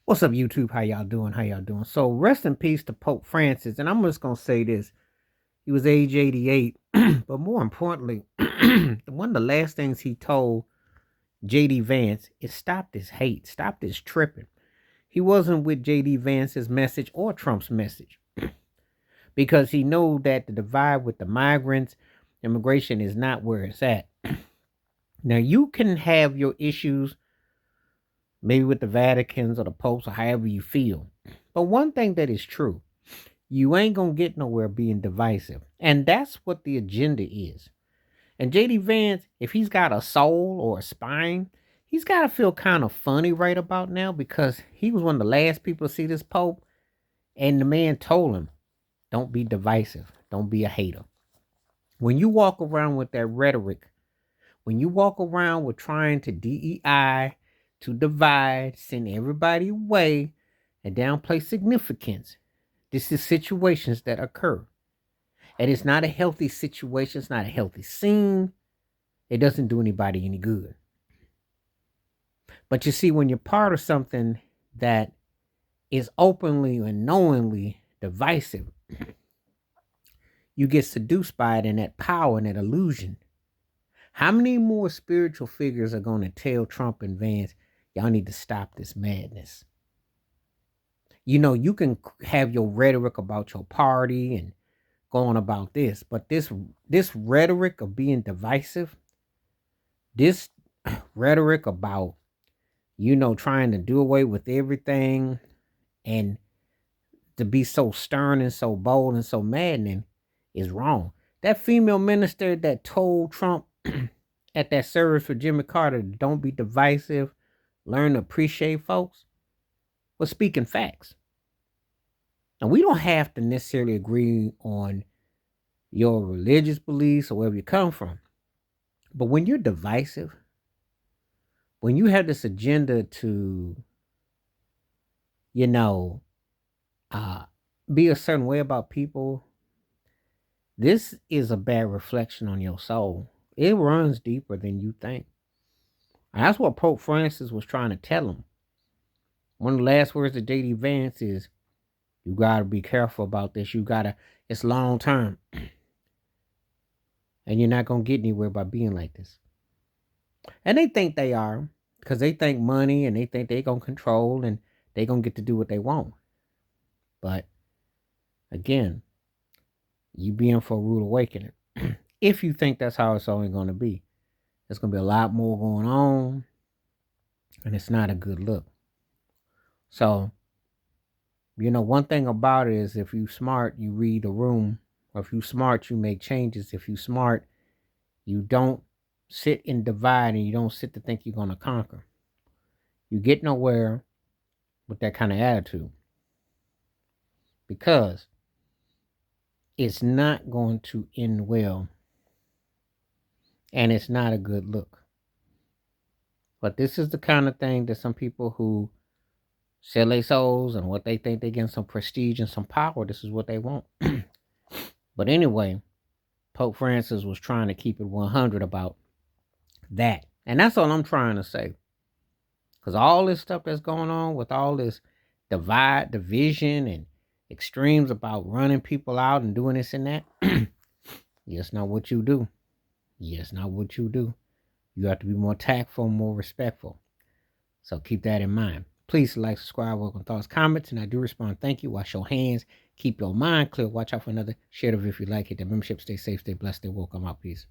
What's up, YouTube? How y'all doing? How y'all doing? So, rest in peace to Pope Francis. And I'm just gonna say this: he was age 88, but more importantly, one of the last things he told JD Vance is stop this hate, stop this tripping. He wasn't with JD Vance's message or Trump's message because he knew that the divide with the migrants, immigration is not where it's at. Now, you can have your issues maybe with the Vaticans or the popes or however you feel. But one thing that is true, you ain't gonna get nowhere being divisive. And that's what the agenda is. And JD Vance, if he's got a soul or a spine, he's gotta feel kind of funny right about now because he was one of the last people to see this Pope, and the man told him, don't be divisive, don't be a hater. When you walk around with that rhetoric, when you walk around with trying to DEI, to divide, send everybody away, and downplay significance, this is situations that occur. And it's not a healthy situation, it's not a healthy scene. It doesn't do anybody any good. But you see, when you're part of something that is openly and knowingly divisive, you get seduced by it and that power and that illusion. How many more spiritual figures are going to tell Trump and Vance, y'all need to stop this madness? You know, you can have your rhetoric about your party and going about this, but this rhetoric of being divisive, this rhetoric about, you know, trying to do away with everything and to be so stern and so bold and so maddening is wrong. That female minister that told Trump at that service for Jimmy Carter, don't be divisive, learn to appreciate folks, was speaking facts. And we don't have to necessarily agree on your religious beliefs or wherever you come from. But when you're divisive, when you have this agenda to, you know, uh, be a certain way about people, this is a bad reflection on your soul. It runs deeper than you think. And that's what Pope Francis was trying to tell him. One of the last words of JD Vance is, you gotta be careful about this. It's long term. And you're not gonna get anywhere by being like this. And they think they are, because they think money and they think they're gonna control and they're gonna get to do what they want. But again, you be in for a rude awakening. If you think that's how it's only gonna be. There's gonna be a lot more going on, and it's not a good look. So, you know, one thing about it is if you smart, you read the room. Or if you smart, you make changes. If you smart, you don't sit and divide and you don't sit to think you're going to conquer. You get nowhere with that kind of attitude because it's not going to end well and it's not a good look. But this is the kind of thing that some people who sell their souls and what they think they get some prestige and some power, this is what they want. But anyway, Pope Francis was trying to keep it 100 about that. And that's all I'm trying to say. Because all this stuff that's going on with all this division, and extremes about running people out and doing this and that, yes, not what you do. Yes, not what you do. You have to be more tactful, more respectful. So keep that in mind. Please like, subscribe, welcome thoughts, comments, and I do respond. Thank you. Wash your hands. Keep your mind clear. Watch out for another. Share the video if you like it. The membership. Stay safe, stay blessed, stay woke. I'm out. Peace.